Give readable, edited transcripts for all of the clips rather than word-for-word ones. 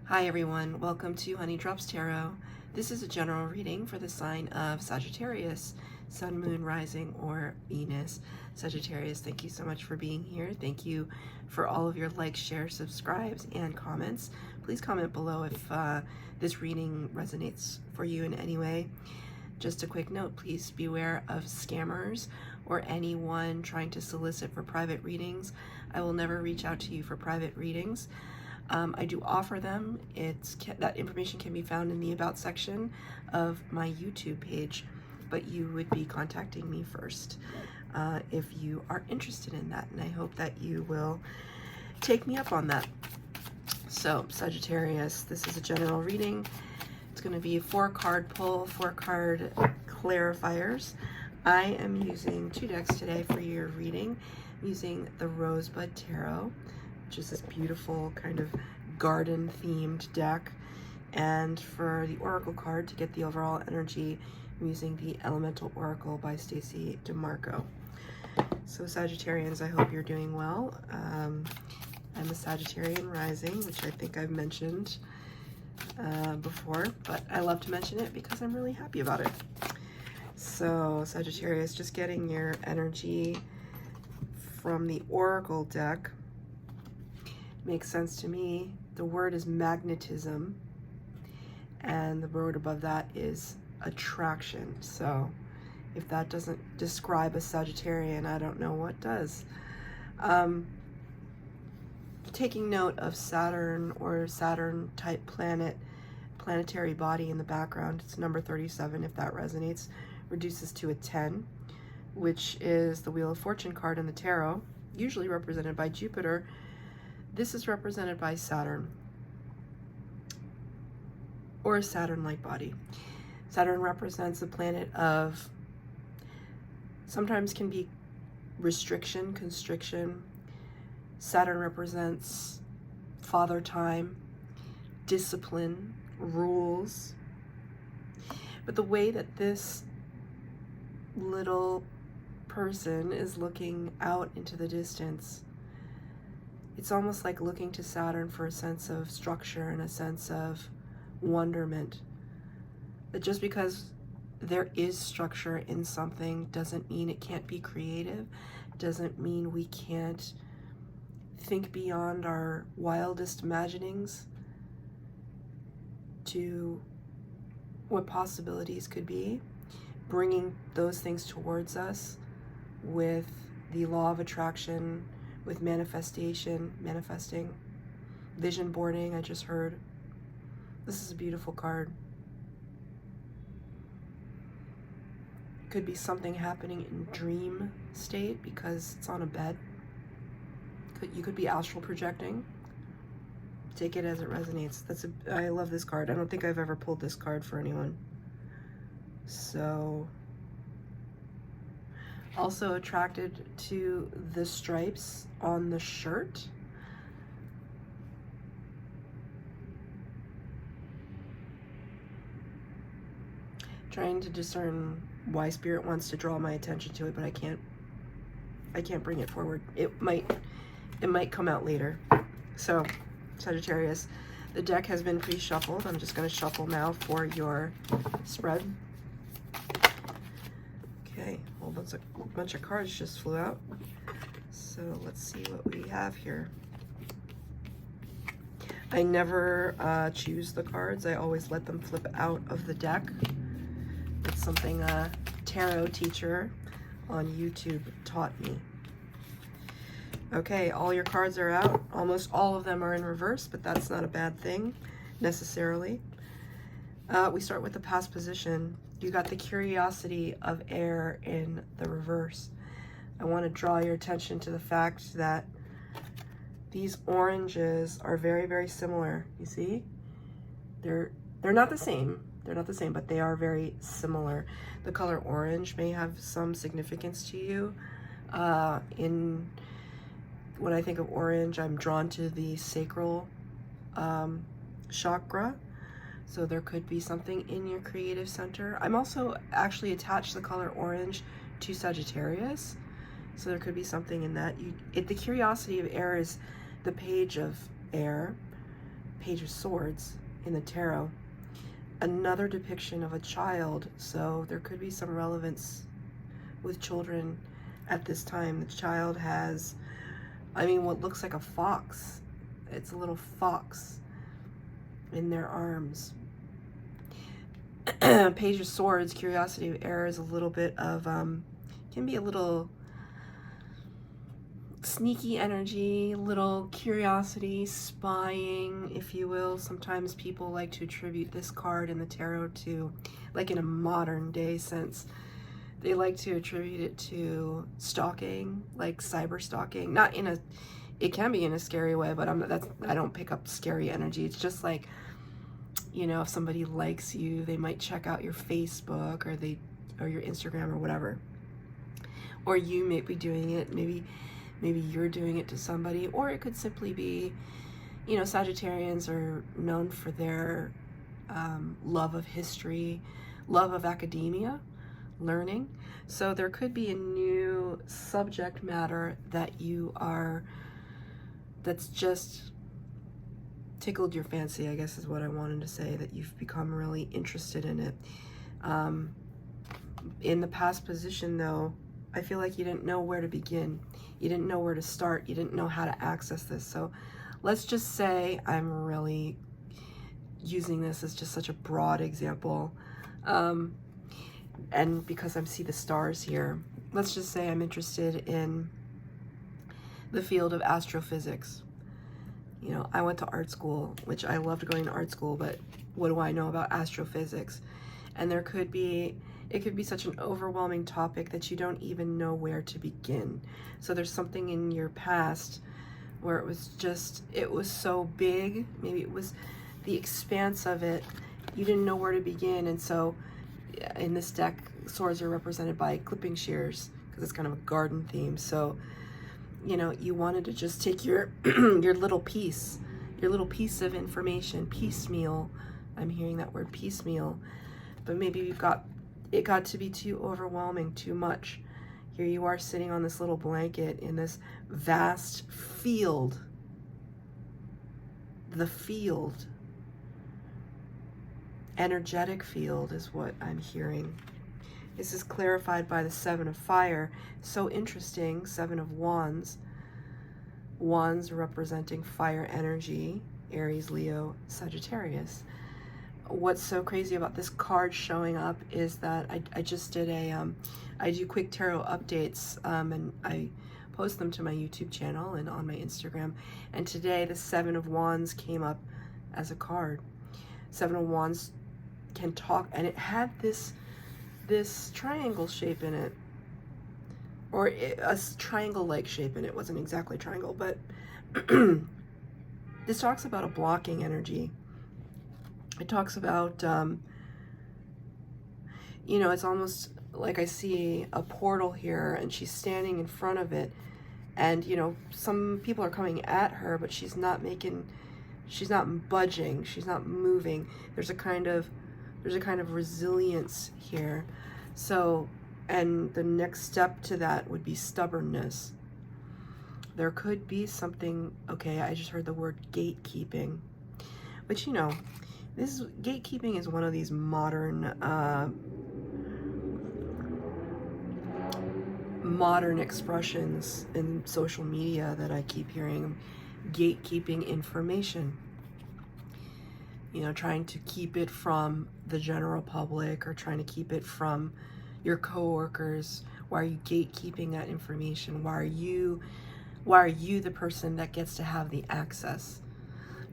Hi everyone, welcome to Honey Drops Tarot. This is a general reading for the sign of Sagittarius, Sun, Moon, Rising, or Venus. Sagittarius, thank you so much for being here. Thank you for all of your likes, shares, subscribes, and comments. Please comment below if this reading resonates for you in any way. Just a quick note, please beware of scammers or anyone trying to solicit for private readings. I will never reach out to you for private readings. I do offer them. That information can be found in the About section of my YouTube page, but you would be contacting me first if you are interested in that, and I hope that you will take me up on that. So, Sagittarius, this is a general reading. It's going to be a 4-card pull, 4-card clarifiers. I am using 2 decks today for your reading. I'm using the Rosebud Tarot, which is this beautiful kind of garden themed deck, and for the Oracle card to get the overall energy, I'm using the Elemental Oracle by Stacey DeMarco. So Sagittarians, I hope you're doing well. I'm a Sagittarian rising, which I think I've mentioned before, but I love to mention it because I'm really happy about it. So Sagittarius, just getting your energy from the Oracle deck. Makes sense to me. The word is magnetism, and the word above that is attraction. So if that doesn't describe a Sagittarian, I don't know what does. Taking note of Saturn or Saturn type planetary body in the background. It's number 37, if that resonates. Reduces to a 10, which is the Wheel of Fortune card in the tarot, usually represented by Jupiter. This is represented by Saturn, or a Saturn-like body. Saturn represents the planet of, sometimes can be restriction, constriction. Saturn represents father time, discipline, rules. But the way that this little person is looking out into the distance, it's almost like looking to Saturn for a sense of structure and a sense of wonderment. That just because there is structure in something doesn't mean it can't be creative, doesn't mean we can't think beyond our wildest imaginings to what possibilities could be, bringing those things towards us with the law of attraction, with manifesting, vision boarding, I just heard. This is a beautiful card. Could be something happening in dream state because it's on a bed. You could be astral projecting. Take it as it resonates. I love this card. I don't think I've ever pulled this card for anyone. So, also attracted to the stripes on the shirt. Trying to discern why Spirit wants to draw my attention to it, but I can't bring it forward. It might come out later. So, Sagittarius, the deck has been pre-shuffled. I'm just going to shuffle now for your spread. Okay, a bunch of cards just flew out. So let's see what we have here. I never choose the cards. I always let them flip out of the deck. It's something a tarot teacher on YouTube taught me. Okay, all your cards are out. Almost all of them are in reverse, but that's not a bad thing necessarily. We start with the past position. You got the Curiosity of Air in the reverse. I want to draw your attention to the fact that these oranges are very, very similar. You see? They're not the same. They're not the same, but they are very similar. The color orange may have some significance to you. When I think of orange, I'm drawn to the sacral chakra. So there could be something in your creative center. I'm also actually attached the color orange to Sagittarius. So there could be something in that. The Curiosity of Air is the Page of Air. Page of Swords in the tarot. Another depiction of a child, so there could be some relevance with children at this time. The child has, I mean, what looks like a fox. It's a little fox in their arms. Page of Swords, Curiosity of Air, is a little bit of, can be a little sneaky energy, little curiosity, spying, if you will. Sometimes people like to attribute this card in the tarot to, like in a modern day sense, they like to attribute it to stalking, like cyber stalking. Not in a, it can be in a scary way, but I don't pick up scary energy. It's just like, you know, if somebody likes you, they might check out your Facebook or your Instagram or whatever. Or you may be doing it, maybe you're doing it to somebody, or it could simply be, you know, Sagittarians are known for their love of history, love of academia, learning. So there could be a new subject matter that you are, that's just tickled your fancy, I guess is what I wanted to say, that you've become really interested in it. In the past position though, I feel like you didn't know where to begin. You didn't know where to start. You didn't know how to access this. So let's just say, I'm really using this as just such a broad example. And because I see the stars here, let's just say I'm interested in the field of astrophysics. You know, I went to art school, which I loved going to art school, but what do I know about astrophysics? And there could be, it could be such an overwhelming topic that you don't even know where to begin. So there's something in your past where it was just, it was so big, maybe it was the expanse of it, you didn't know where to begin. And so in this deck, swords are represented by clipping shears because it's kind of a garden theme. So, you know, you wanted to just take your your little piece of information, piecemeal. I'm hearing that word, piecemeal. But maybe it got to be too overwhelming, too much. Here you are sitting on this little blanket in this vast field. The field. Energetic field is what I'm hearing. This is clarified by the Seven of Fire. So interesting, Seven of Wands. Wands representing fire energy, Aries, Leo, Sagittarius. What's so crazy about this card showing up is that I just did I do quick tarot updates, and I post them to my YouTube channel and on my Instagram. And today the Seven of Wands came up as a card. Seven of Wands can talk, and it had this triangle shape in it, or a triangle-like shape in it. It wasn't exactly a triangle, but this talks about a blocking energy. It talks about, you know, it's almost like I see a portal here and she's standing in front of it, and, you know, some people are coming at her, but she's not budging, she's not moving. There's a kind of resilience here. So, and the next step to that would be stubbornness. There could be something, okay, I just heard the word gatekeeping, but you know, this gatekeeping is one of these modern expressions in social media that I keep hearing. Gatekeeping information. You know, trying to keep it from the general public, or trying to keep it from your coworkers. Why are you gatekeeping that information? Why are you the person that gets to have the access?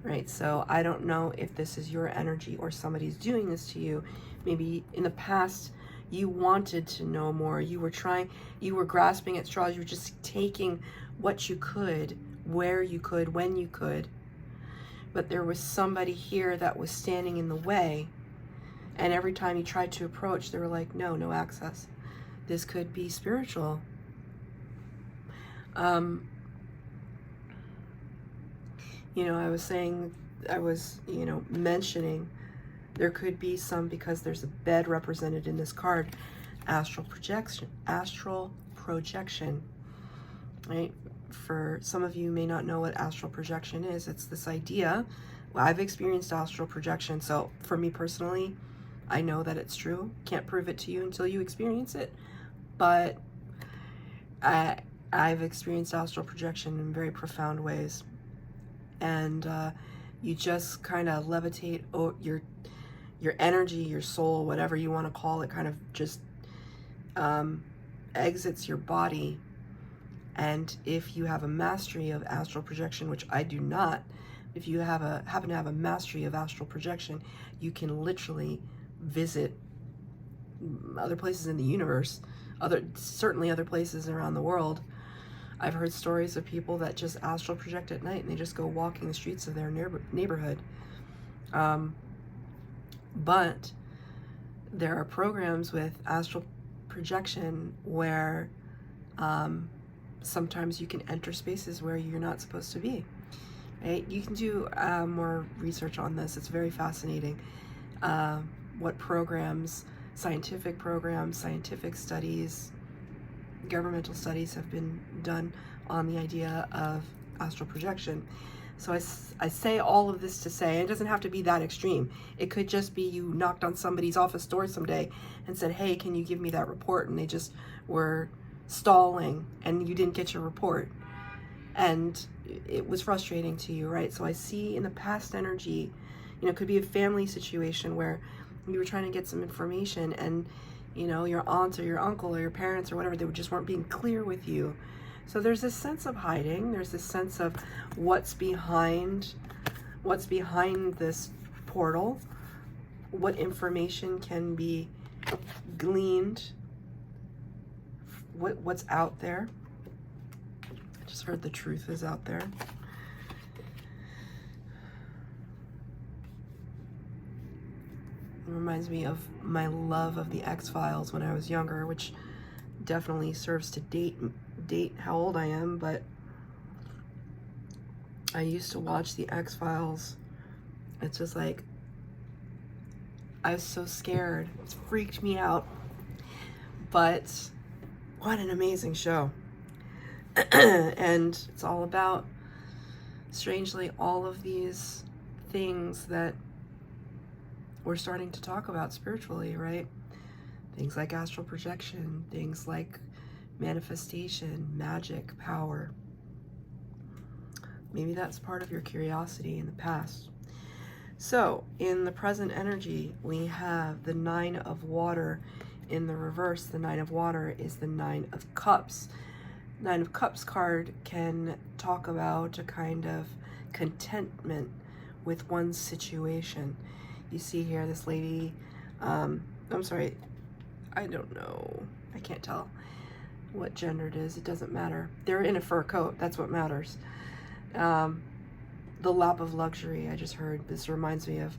Right? So I don't know if this is your energy or somebody's doing this to you. Maybe in the past you wanted to know more. You were grasping at straws. You were just taking what you could, where you could, when you could. But there was somebody here that was standing in the way. And every time you tried to approach, they were like, no access. This could be spiritual. You know, I was mentioning there could be some, because there's a bed represented in this card, astral projection, right? For some of you may not know what astral projection is. It's this idea Well, I've experienced astral projection, so for me personally, I know that it's true. Can't prove it to you until you experience it, but I've experienced astral projection in very profound ways, and you just kind of levitate your energy, your soul, whatever you want to call it, kind of just exits your body. And if you have a mastery of astral projection, which I do not, if you happen to have a mastery of astral projection, you can literally visit other places in the universe, certainly other places around the world. I've heard stories of people that just astral project at night and they just go walking the streets of their neighborhood. But there are programs with astral projection where sometimes you can enter spaces where you're not supposed to be. Right? You can do more research on this. It's very fascinating. What programs, scientific studies, governmental studies have been done on the idea of astral projection. So I say all of this to say, it doesn't have to be that extreme. It could just be you knocked on somebody's office door someday and said, hey, can you give me that report? And they just were stalling and you didn't get your report. And it was frustrating to you, right? So I see in the past energy, it could be a family situation where you were trying to get some information and, your aunt or your uncle or your parents or whatever, they just weren't being clear with you. So there's this sense of hiding. There's this sense of what's behind this portal, what information can be gleaned, what's out there. I just heard the truth is out there. It reminds me of my love of the X-Files when I was younger, which definitely serves to date how old I am, but I used to watch the X-Files. It's just like, I was so scared. It freaked me out. But what an amazing show. And it's all about, strangely, all of these things that we're starting to talk about spiritually, right? Things like astral projection, things like manifestation, magic, power. Maybe that's part of your curiosity in the past. So in the present energy, we have the 9 of water in the reverse. The 9 of water is the 9 of cups. 9 of cups card can talk about a kind of contentment with one's situation. You see here this lady, I'm sorry, I don't know, I can't tell what gender it is. It doesn't matter. They're in a fur coat. That's what matters. The lap of luxury, I just heard. This reminds me of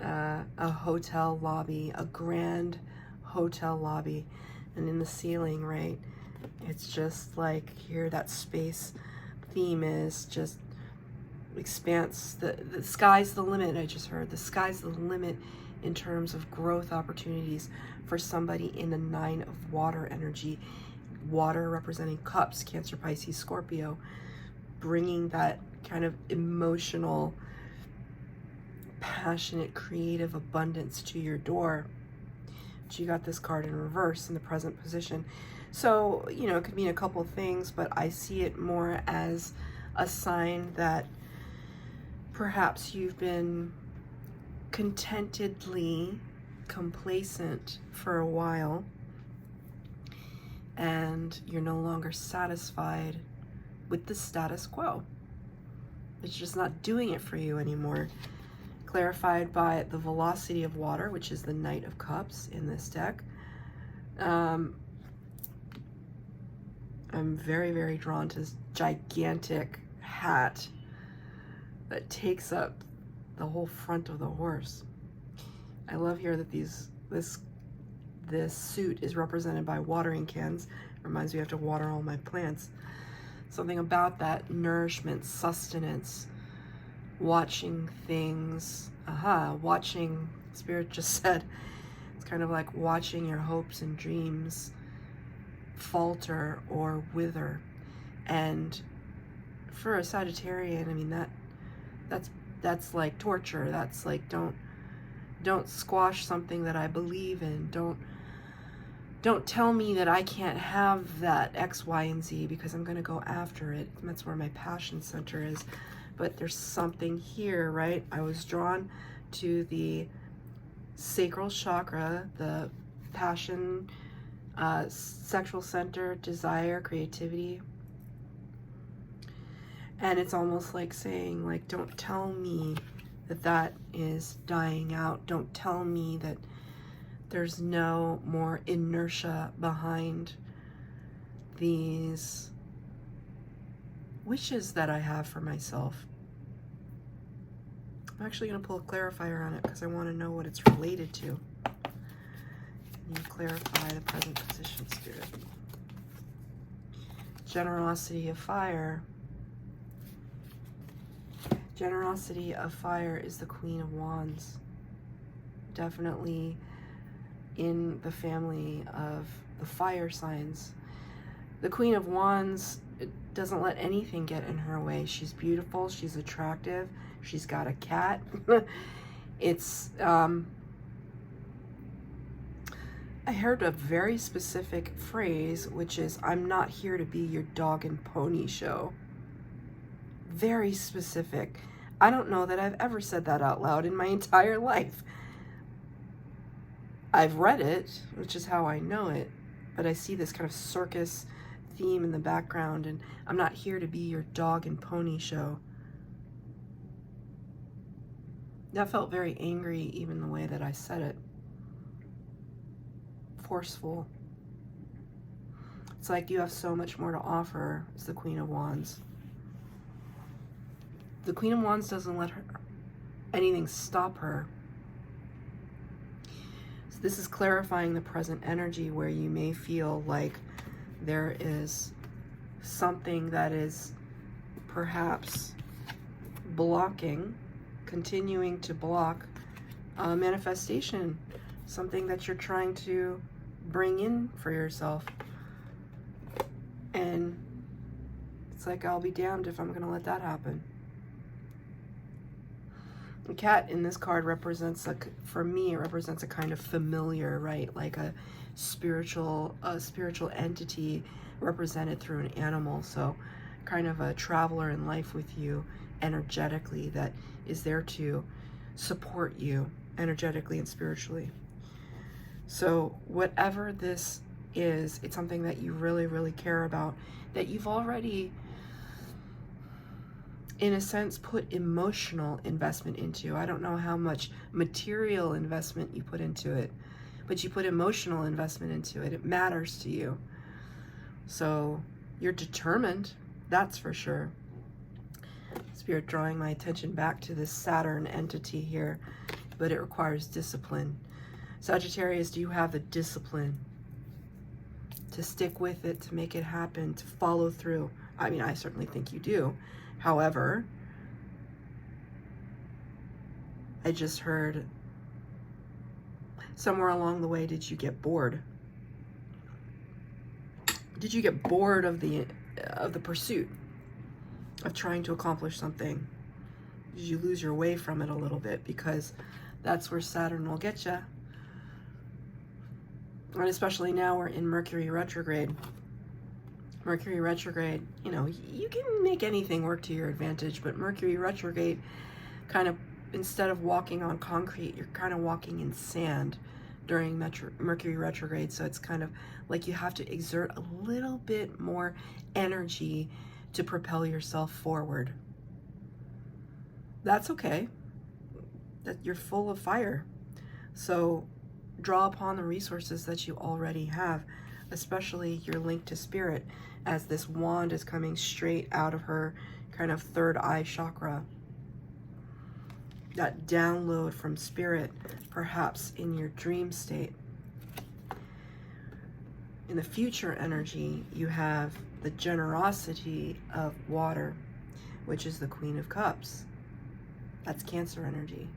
a hotel lobby, a grand hotel lobby. And in the ceiling, right, it's just like here that space theme is just expanse. The sky's the limit, I just heard. The sky's the limit in terms of growth opportunities for somebody in the 9 of water energy. Water representing cups, Cancer, Pisces, Scorpio, bringing that kind of emotional, passionate, creative abundance to your door. But you got this card in reverse in the present position. So, it could mean a couple of things, but I see it more as a sign that perhaps you've been contentedly complacent for a while and you're no longer satisfied with the status quo. It's just not doing it for you anymore. Clarified by the velocity of water, which is the Knight of Cups in this deck. I'm very, very drawn to this gigantic hat that takes up the whole front of the horse. I love here that this suit is represented by watering cans. Reminds me I have to water all my plants. Something about that nourishment, sustenance, watching things. Watching, Spirit just said, it's kind of like watching your hopes and dreams falter or wither. And for a Sagittarian, I mean, that's That's like torture. That's like, don't squash something that I believe in. Don't tell me that I can't have that X, Y, and Z, because I'm going to go after it. And that's where my passion center is. But there's something here, right? I was drawn to the sacral chakra, the passion, sexual center, desire, creativity. And it's almost like saying, like, don't tell me that that is dying out. Don't tell me that there's no more inertia behind these wishes that I have for myself. I'm actually going to pull a clarifier on it because I want to know what it's related to. You clarify the present position, Spirit. Generosity of fire. Generosity of fire is the Queen of Wands. Definitely in the family of the fire signs. The Queen of Wands doesn't let anything get in her way. She's beautiful, she's attractive, she's got a cat. It's, I heard a very specific phrase, which is, I'm not here to be your dog and pony show. Very specific. I don't know that I've ever said that out loud in my entire life. I've read it, which is how I know it, but I see this kind of circus theme in the background, and I'm not here to be your dog and pony show. That felt very angry, even the way that I said it. Forceful. It's like you have so much more to offer as the Queen of Wands. The Queen of Wands doesn't let anything stop her. So this is clarifying the present energy where you may feel like there is something that is perhaps blocking, continuing to block manifestation, something that you're trying to bring in for yourself. And it's like, I'll be damned if I'm going to let that happen. The cat in this card represents, for me, it represents a kind of familiar, right? Like a spiritual entity represented through an animal. So kind of a traveler in life with you energetically that is there to support you energetically and spiritually. So whatever this is, it's something that you really, really care about, that you've already, in a sense, put emotional investment into. I don't know how much material investment you put into it, but you put emotional investment into it. It matters to you. So you're determined, that's for sure. Spirit drawing my attention back to this Saturn entity here, but it requires discipline. Sagittarius, do you have the discipline to stick with it, to make it happen, to follow through? I mean, I certainly think you do. However, I just heard somewhere along the way, did you get bored? Did you get bored of the pursuit of trying to accomplish something? Did you lose your way from it a little bit? Because that's where Saturn will get you. And especially now we're in Mercury retrograde. Mercury retrograde, you know, you can make anything work to your advantage, but Mercury retrograde kind of, instead of walking on concrete, you're kind of walking in sand during Mercury retrograde. So it's kind of like you have to exert a little bit more energy to propel yourself forward. That's okay. That you're full of fire. So draw upon the resources that you already have, especially your link to spirit, as this wand is coming straight out of her kind of third eye chakra. That download from spirit, perhaps in your dream state. In the future energy, you have the generosity of water, which is the Queen of Cups. That's Cancer energy.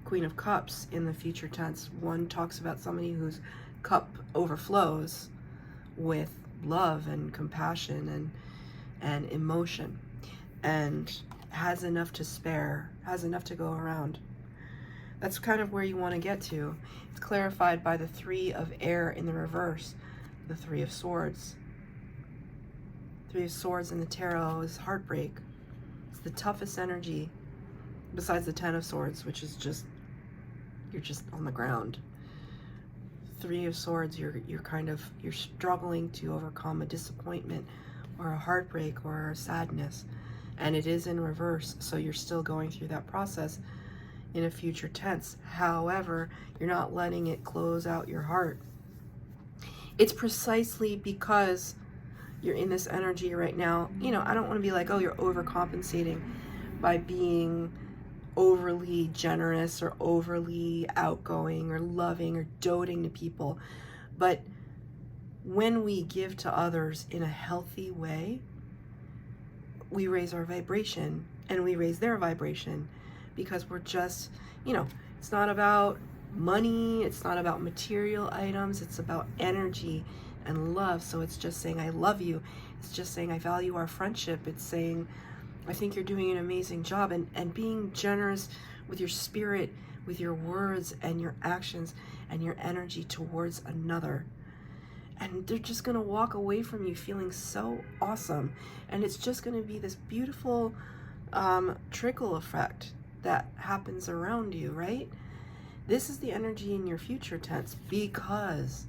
Queen of Cups in the future tense, one talks about somebody whose cup overflows with love and compassion and emotion. And has enough to spare, has enough to go around. That's kind of where you want to get to. It's clarified by the 3 of air in the reverse, the 3 of swords. 3 of swords in the tarot is heartbreak. It's the toughest energy besides the 10 of swords, which is just, you're just on the ground. 3 of swords, you're struggling to overcome a disappointment or a heartbreak or a sadness, and it is in reverse, so you're still going through that process in a future tense. However, you're not letting it close out your heart. It's precisely because you're in this energy right now. You know, I don't want to be like, oh, you're overcompensating by being overly generous or overly outgoing or loving or doting to people. But when we give to others in a healthy way, we raise our vibration and we raise their vibration, because we're just, you know, it's not about money, it's not about material items, it's about energy and love. So it's just saying, I love you. It's just saying, I value our friendship. It's saying, I think you're doing an amazing job, and being generous with your spirit, with your words and your actions and your energy towards another. And they're just going to walk away from you feeling so awesome. And it's just going to be this beautiful trickle effect that happens around you, right? This is the energy in your future tense, because,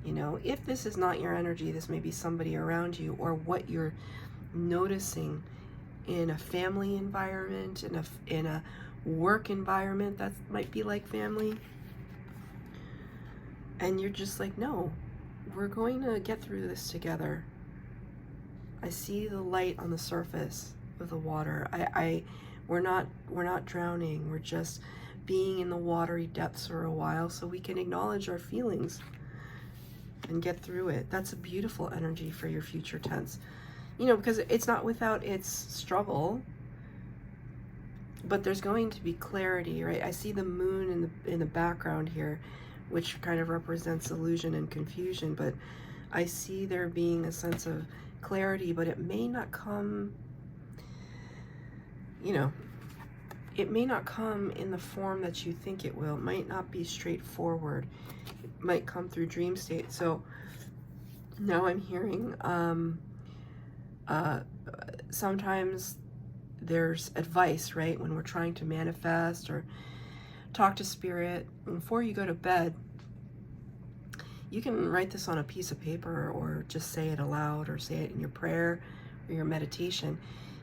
you know, if this is not your energy, this may be somebody around you, or what you're noticing in a family environment, in a work environment that might be like family. And you're just like, no, we're going to get through this together. I see the light on the surface of the water. We're not drowning. We're just being in the watery depths for a while so we can acknowledge our feelings and get through it. That's a beautiful energy for your future tense. You know, because it's not without its struggle, but there's going to be clarity, right? I see the moon in the background here, which kind of represents illusion and confusion, but I see there being a sense of clarity, but it may not come, you know, it may not come in the form that you think it will. It might not be straightforward. It might come through dream state. So now I'm hearing, sometimes there's advice, right? When we're trying to manifest or talk to spirit, before you go to bed, you can write this on a piece of paper or just say it aloud or say it in your prayer or your meditation.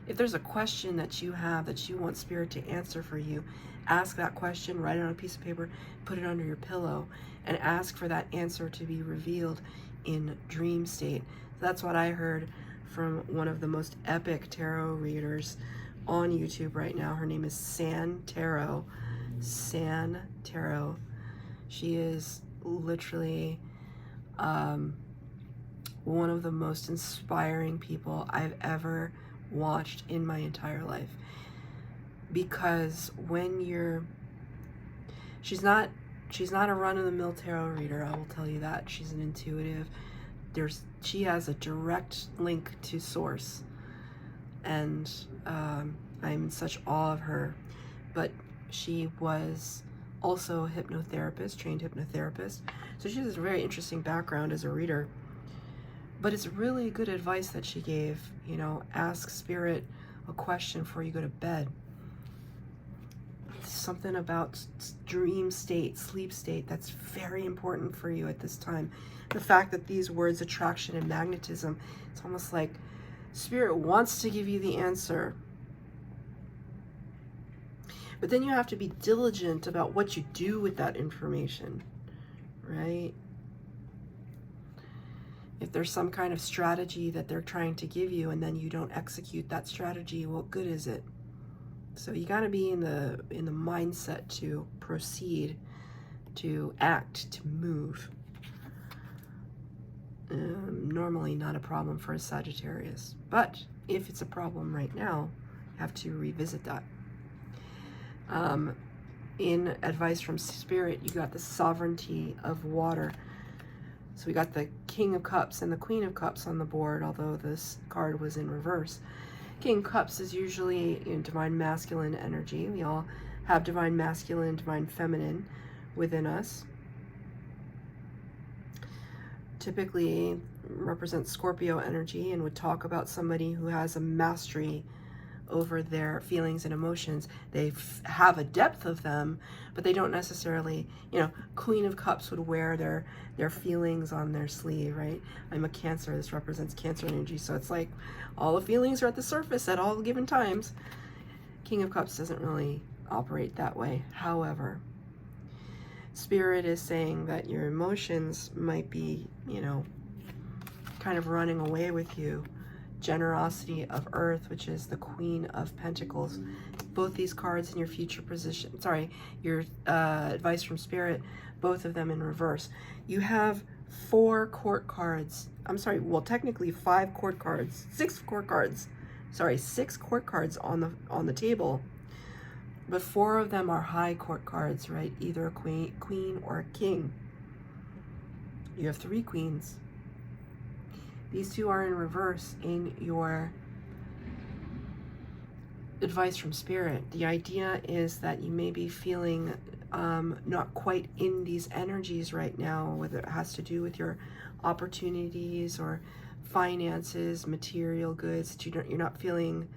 If there's a question that you have that you want spirit to answer for you, ask that question, write it on a piece of paper, put it under your pillow, and ask for that answer to be revealed in dream state. That's what I heard from one of the most epic tarot readers on YouTube right now. Her name is San Tarot. San Tarot. She is literally one of the most inspiring people I've ever watched in my entire life. Because when she's not a run-of-the-mill tarot reader, I will tell you that. She's an intuitive. She has a direct link to source, and I'm in such awe of her. But she was also a hypnotherapist, trained hypnotherapist, so she has a very interesting background as a reader. But it's really good advice that she gave. You know, ask spirit a question before you go to bed. Something about dream state, sleep state, that's very important for you at this time. The fact that these words, attraction and magnetism, it's almost like spirit wants to give you the answer. But then you have to be diligent about what you do with that information, right? If there's some kind of strategy that they're trying to give you and then you don't execute that strategy, what good is it? So you got to be in the mindset to proceed, to act, to move. Normally not a problem for a Sagittarius, but if it's a problem right now, you have to revisit that. In advice from Spirit, you got the sovereignty of water. So we got the King of Cups and the Queen of Cups on the board, although this card was in reverse. King of Cups is usually, you know, divine masculine energy. We all have divine masculine, divine feminine within us. Typically represents Scorpio energy and would talk about somebody who has a mastery over their feelings and emotions. They have a depth of them, but they don't necessarily, you know, Queen of Cups would wear their feelings on their sleeve, right? I'm a Cancer. This represents Cancer energy. So it's like all the feelings are at the surface at all given times. King of Cups doesn't really operate that way. However, Spirit is saying that your emotions might be, you know, kind of running away with you. Generosity of Earth, which is the Queen of Pentacles. Both these cards in your future position, sorry, your advice from Spirit, both of them in reverse. You have 4 court cards. I'm sorry, well, technically 5 court cards, 6 court cards. Sorry, 6 court cards on the table. But 4 of them are high court cards, right? Either a queen or a king. You have 3 queens. These 2 are in reverse in your advice from Spirit. The idea is that you may be feeling not quite in these energies right now, whether it has to do with your opportunities or finances, material goods. You're not feeling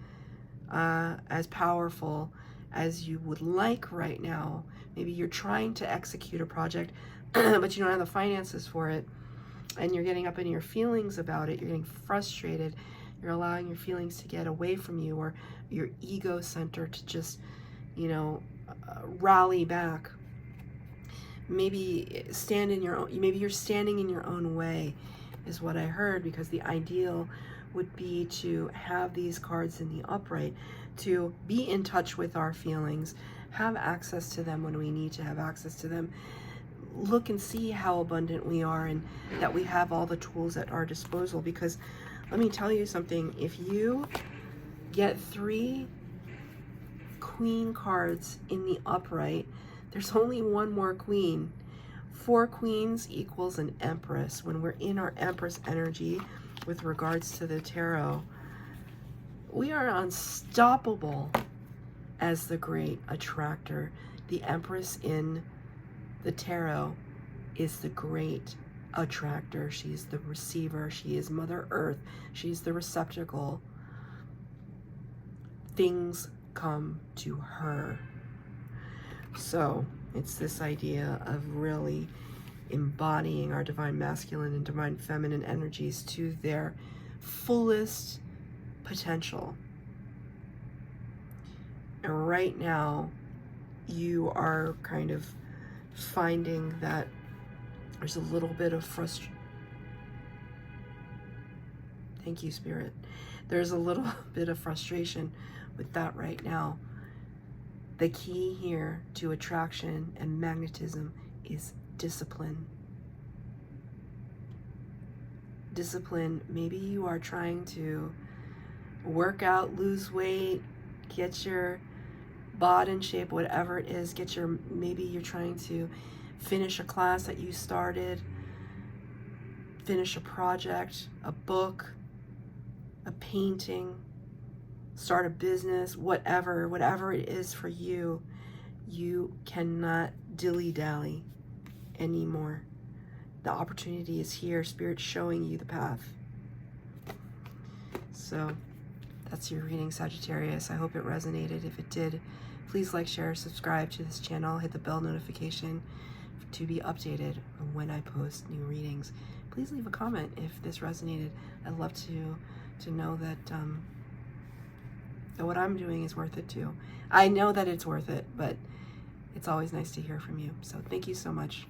as powerful as you would like right now. Maybe you're trying to execute a project, but you don't have the finances for it. And you're getting up in your feelings about it. You're getting frustrated. You're allowing your feelings to get away from you, or your ego center to just, you know, rally back. Maybe stand in your own, maybe you're standing in your own way is what I heard, because the ideal would be to have these cards in the upright, to be in touch with our feelings, have access to them when we need to have access to them. Look and see how abundant we are and that we have all the tools at our disposal. Because let me tell you something, if you get 3 queen cards in the upright, there's only 1 more queen. 4 queens equals an empress. When we're in our empress energy with regards to the tarot, we are unstoppable as the great attractor. The empress in the tarot is the great attractor. She's the receiver. She is Mother Earth. She's the receptacle. Things come to her. So it's this idea of really embodying our divine masculine and divine feminine energies to their fullest potential. And right now, you are kind of finding that there's a little bit of frustration. Thank you, Spirit. There's a little bit of frustration with that right now. The key here to attraction and magnetism is discipline. Discipline. Maybe you are trying to work out, lose weight, get your bod in shape, whatever it is, maybe you're trying to finish a class that you started, finish a project, a book, a painting, start a business, whatever it is for you. You cannot dilly-dally anymore. The opportunity is here. Spirit's showing you the path. So that's your reading, Sagittarius. I hope it resonated. If it did, please like, share, subscribe to this channel. Hit the bell notification to be updated when I post new readings. Please leave a comment if this resonated. I'd love to know that what I'm doing is worth it too. I know that it's worth it, but it's always nice to hear from you. So thank you so much.